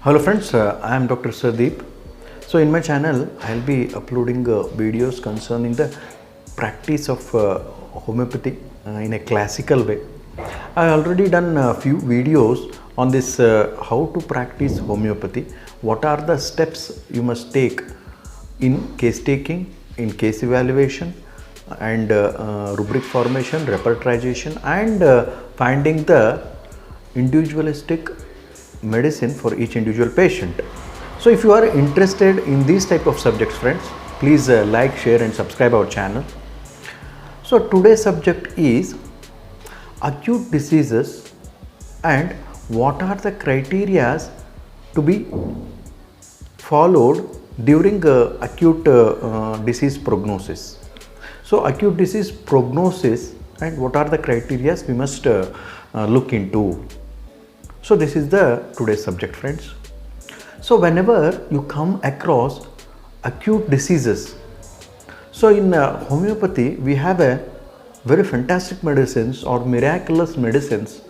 Hello friends, I am Dr. Sadeep. So in my channel, I will be uploading videos concerning the practice of homeopathy in a classical way. I already done a few videos on this how to practice homeopathy, what are the steps you must take in case taking, in case evaluation and rubric formation, repertorization and finding the individualistic medicine for each individual patient. So if you are interested in these type of subjects friends, please like, share and subscribe our channel. So today's subject is acute diseases and what are the criteria to be followed during acute disease prognosis. So acute disease prognosis and what are the criteria we must look into. So this is the today's subject friends. So whenever you come across acute diseases, so in homeopathy we have a very fantastic medicines or miraculous medicines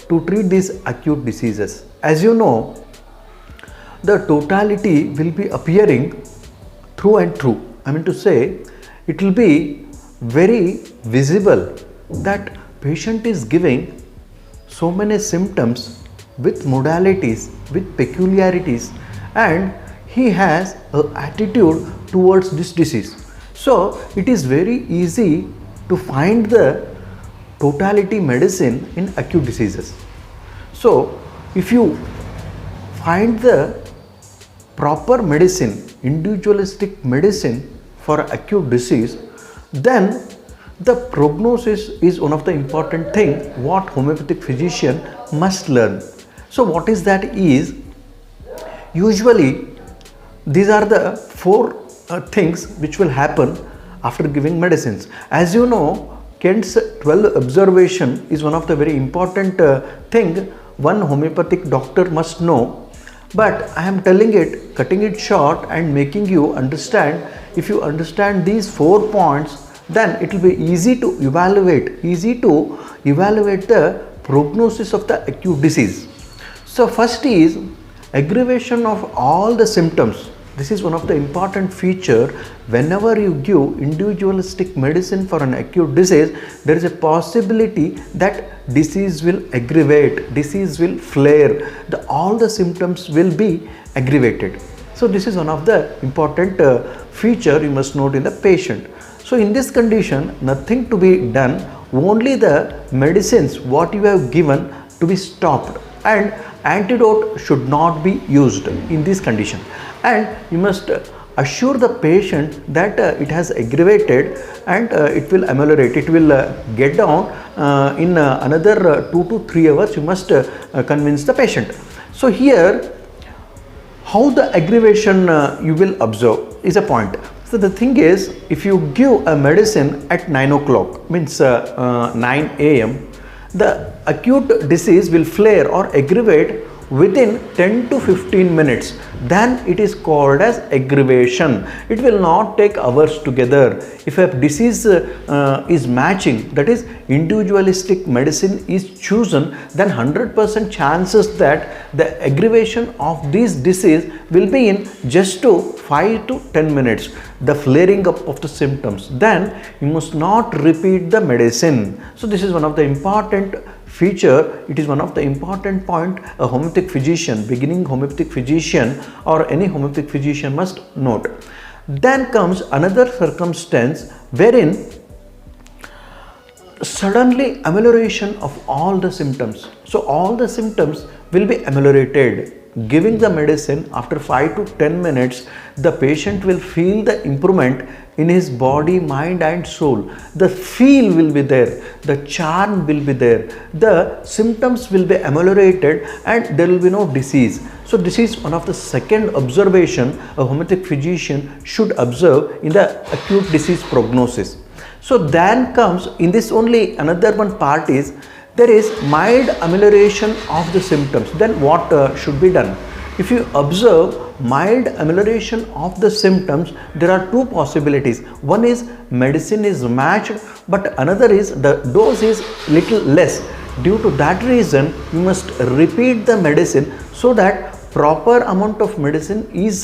to treat these acute diseases. As you know, the totality will be appearing through and through. I mean to say, it will be very visible that patient is giving so many symptoms with modalities, with peculiarities, and he has an attitude towards this disease. So it is very easy to find the totality medicine in acute diseases. So if you find the proper medicine, individualistic medicine for acute disease, then the prognosis is one of the important thing what homeopathic physician must learn. So what is that is, usually these are the four things which will happen after giving medicines. As you know, Kent's 12 observation is one of the very important thing one homeopathic doctor must know. But I am telling it, cutting it short and making you understand. If you understand these 4 points, then it will be easy to evaluate the prognosis of the acute disease. So first is aggravation of all the symptoms. This is one of the important feature. Whenever you give individualistic medicine for an acute disease, there is a possibility that disease will aggravate, disease will flare, all the symptoms will be aggravated. So this is one of the important feature you must note in the patient. So in this condition, nothing to be done, only the medicines what you have given to be stopped, and antidote should not be used in this condition. And you must assure the patient that it has aggravated and it will ameliorate, it will get down in another 2 to 3 hours. You must convince the patient. So here, how the aggravation you will observe is a point. So the thing is, if you give a medicine at 9 o'clock, means 9 a.m., the acute disease will flare or aggravate within 10 to 15 minutes. Then it is called as aggravation. It will not take hours together. If a disease is matching, that is individualistic medicine is chosen, then 100% chances that the aggravation of this disease will be in just to 5 to 10 minutes, the flaring up of the symptoms. Then you must not repeat the medicine. So this is one of the important feature. It is one of the important point a homeopathic physician, beginning homeopathic physician or any homeopathic physician must note. Then comes another circumstance wherein suddenly amelioration of all the symptoms. So all the symptoms will be ameliorated. Giving the medicine after 5 to 10 minutes, the patient will feel the improvement in his body, mind and soul. The feel will be there, the charm will be there, the symptoms will be ameliorated and there will be no disease. So this is one of the second observation a homeopathic physician should observe in the acute disease prognosis. So then comes in this only another one part is, there is mild amelioration of the symptoms. Then what should be done? If you observe mild amelioration of the symptoms, there are two possibilities. One is medicine is matched, but another is the dose is little less. Due to that reason, you must repeat the medicine so that proper amount of medicine is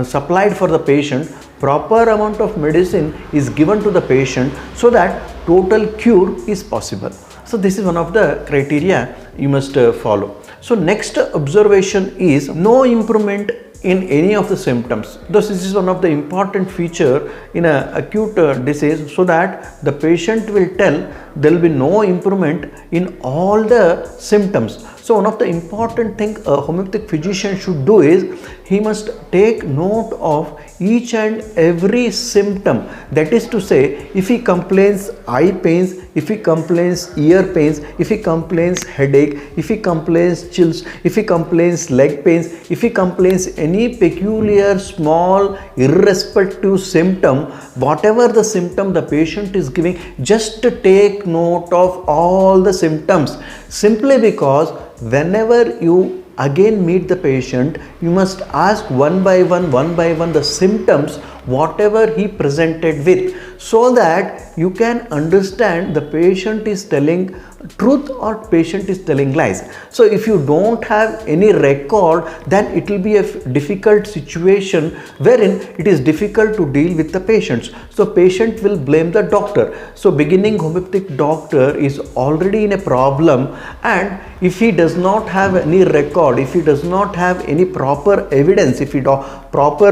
supplied for the patient, proper amount of medicine is given to the patient, so that total cure is possible. So this is one of the criteria you must follow. So next observation is no improvement in any of the symptoms. Thus this is one of the important feature in a acute disease, so that the patient will tell there will be no improvement in all the symptoms. So one of the important thing a homeopathic physician should do is he must take note of each and every symptom. That is to say, if he complains eye pains, if he complains ear pains, if he complains headache, if he complains chills, if he complains leg pains, if he complains any peculiar small irrespective symptom, whatever the symptom the patient is giving, just take note of all the symptoms. Simply because whenever you again meet the patient, you must ask one by one the symptoms whatever he presented with, so that you can understand the patient is telling truth or patient is telling lies. So if you don't have any record, then it will be a difficult situation wherein it is difficult to deal with the patients. So patient will blame the doctor. So beginning homeopathic doctor is already in a problem, and if he does not have any record, if he does not have any proper evidence, if he proper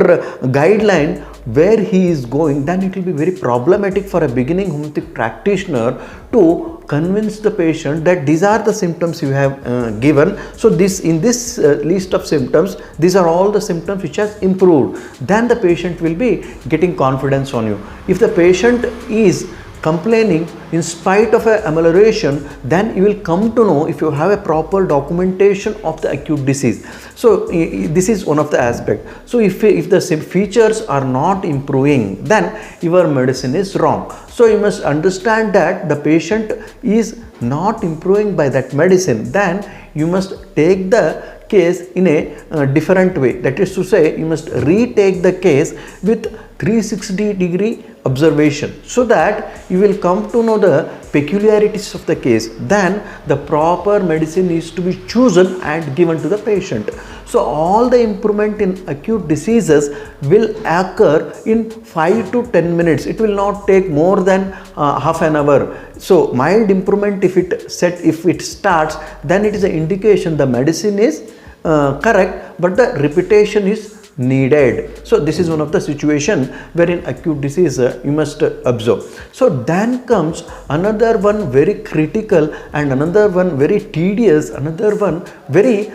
guideline where he is going, then it will be very problematic for a beginning homeopathic practitioner to convince the patient that these are the symptoms you have given. So this in this list of symptoms, these are all the symptoms which has improved. Then the patient will be getting confidence on you. If the patient is complaining in spite of a amelioration, then you will come to know if you have a proper documentation of the acute disease. So this is one of the aspects. So if the features are not improving, then your medicine is wrong. So you must understand that the patient is not improving by that medicine, then you must take the case in a different way. That is to say, you must retake the case with 360-degree observation, so that you will come to know the peculiarities of the case. Then the proper medicine is to be chosen and given to the patient. So all the improvement in acute diseases will occur in 5 to 10 minutes. It will not take more than half an hour. So mild improvement, if it starts, then it is an indication the medicine is correct, but the repetition is needed. So this is one of the situation wherein acute disease you must observe. So then comes another one very critical, and another one very tedious, another one very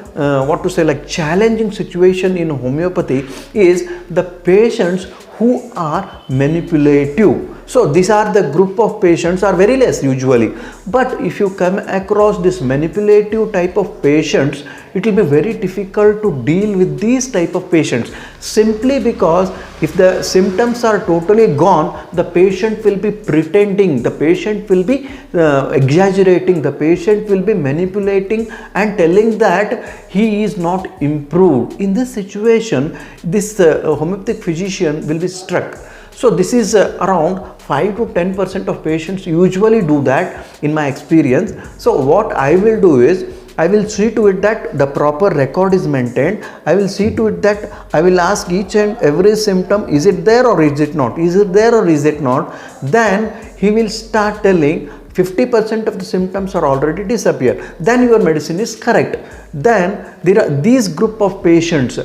challenging situation in homeopathy is the patients who are manipulative. So these are the group of patients are very less usually, but if you come across this manipulative type of patients, it will be very difficult to deal with these type of patients, simply because if the symptoms are totally gone, the patient will be pretending, the patient will be exaggerating, the patient will be manipulating and telling that he is not improved. In this situation, this homeopathic physician will be struck. So this is around 5 to 10% of patients usually do that in my experience. So what I will do is, I will see to it that the proper record is maintained. I will see to it that I will ask each and every symptom, is it there or is it not? Is it there or is it not? Then he will start telling 50% of the symptoms are already disappeared. Then your medicine is correct. Then there are these group of patients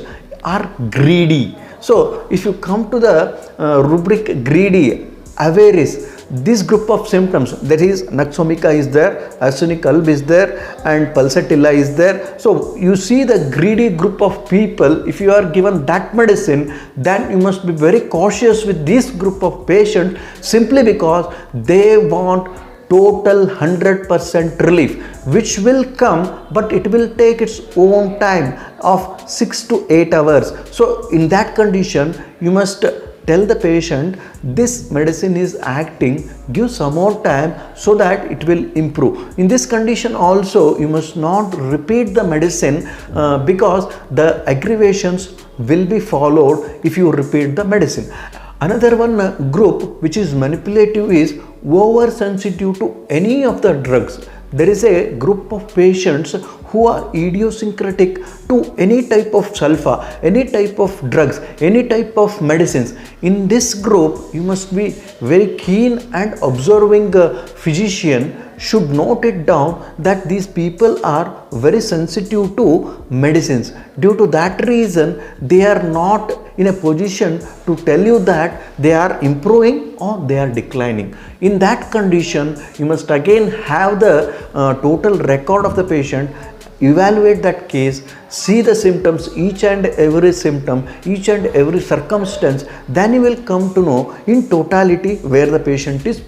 are greedy. So if you come to the rubric greedy, avarice, this group of symptoms, that is Naxomica is there, arsenic alb is there, and pulsatilla is there. So you see the greedy group of people, if you are given that medicine, then you must be very cautious with this group of patients, simply because they want total 100% relief, which will come, but it will take its own time of 6 to 8 hours. So in that condition, you must tell the patient this medicine is acting, give some more time so that it will improve. In this condition also, you must not repeat the medicine because the aggravations will be followed if you repeat the medicine. Another one group which is manipulative is oversensitive to any of the drugs. There is a group of patients who are idiosyncratic to any type of sulfa, any type of drugs, any type of medicines. In this group, you must be very keen and observing physician should note it down that these people are very sensitive to medicines. Due to that reason, they are not in a position to tell you that they are improving or they are declining. In that condition, you must again have the total record of the patient, evaluate that case, see the symptoms, each and every symptom, each and every circumstance, then you will come to know in totality where the patient is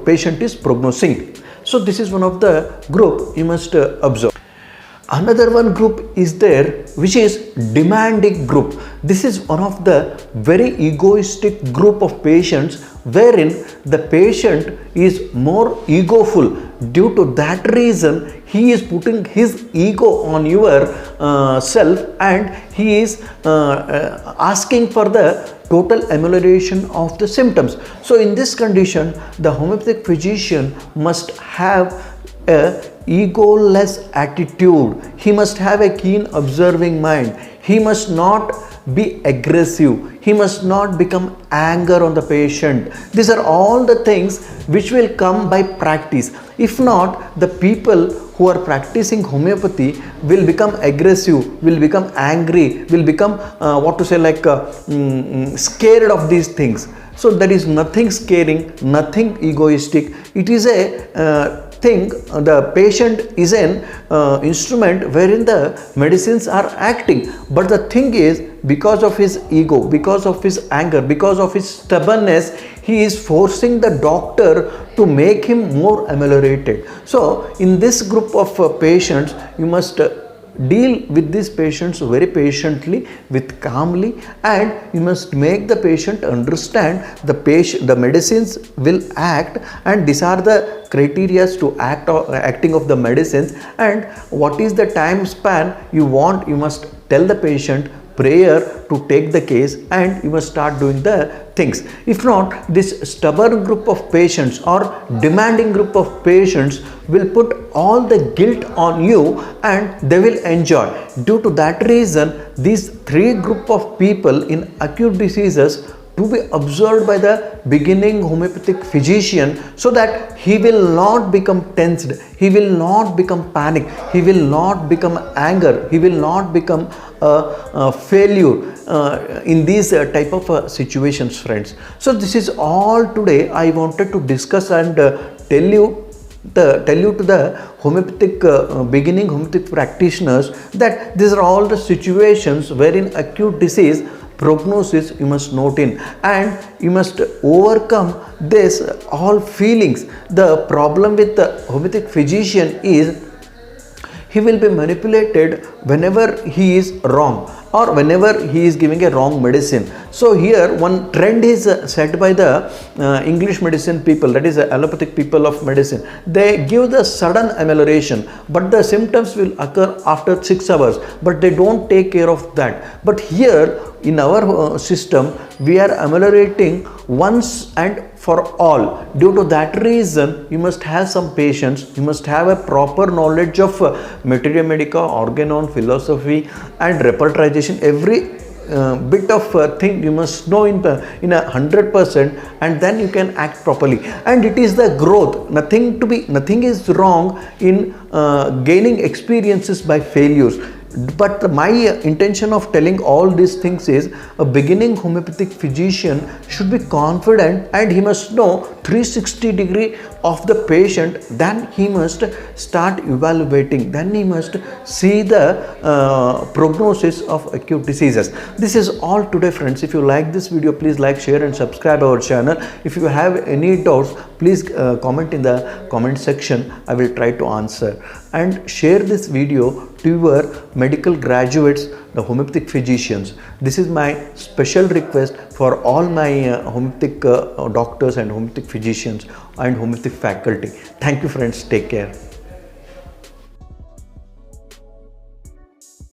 patient is prognosing. So this is one of the group you must observe. Another one group is there which is demanding group. This is one of the very egoistic group of patients wherein the patient is more egoful. Due to that reason, he is putting his ego on your self and he is asking for the total amelioration of the symptoms. So in this condition, the homeopathic physician must have a egoless attitude. He must have a keen observing mind. He must not be aggressive. He must not become anger on the patient. These are all the things which will come by practice. If not, the people who are practicing homeopathy will become aggressive, will become angry, will become scared of these things. So there is nothing scaring, nothing egoistic. It is a thing, the patient is an instrument wherein the medicines are acting, but the thing is, because of his ego, because of his anger, because of his stubbornness, he is forcing the doctor to make him more ameliorated. So in this group of patients, you must deal with these patients very patiently, with calmly, and you must make the patient understand the medicines will act, and these are the criteria to acting of the medicines, and what is the time span you want. You must tell the patient prayer to take the case, and you must start doing the things. If not, this stubborn group of patients or demanding group of patients will put all the guilt on you and they will enjoy. Due to that reason, these three group of people in acute diseases to be observed by the beginning homeopathic physician, so that he will not become tensed, he will not become panic, he will not become anger, he will not become a failure in these type of situations, friends. So this is all today I wanted to discuss and tell you to the homeopathic beginning homeopathic practitioners that these are all the situations wherein acute disease prognosis you must note in, and you must overcome this all feelings. The problem with the homeopathic physician is he will be manipulated whenever he is wrong or whenever he is giving a wrong medicine. So here one trend is set by the English medicine people, that is the allopathic people of medicine. They give the sudden amelioration, but the symptoms will occur after 6 hours, but they don't take care of that. But here in our system, we are ameliorating once and for all. Due to that reason, you must have some patience, you must have a proper knowledge of materia medica, organon, philosophy and repertorization. Every bit of thing you must know in 100%, and then you can act properly. And it is the growth. Nothing is wrong in gaining experiences by failures. But my intention of telling all these things is a beginning homeopathic physician should be confident and he must know 360-degree of the patient. Then he must start evaluating. Then he must see the prognosis of acute diseases. This is all today, friends. If you like this video, please like, share and subscribe our channel. If you have any doubts, please comment in the comment section. I will try to answer. And share this video to your medical graduates, the homeopathic physicians. This is my special request for all my homeopathic doctors and homeopathic physicians and homeopathic faculty. Thank you, friends. Take care.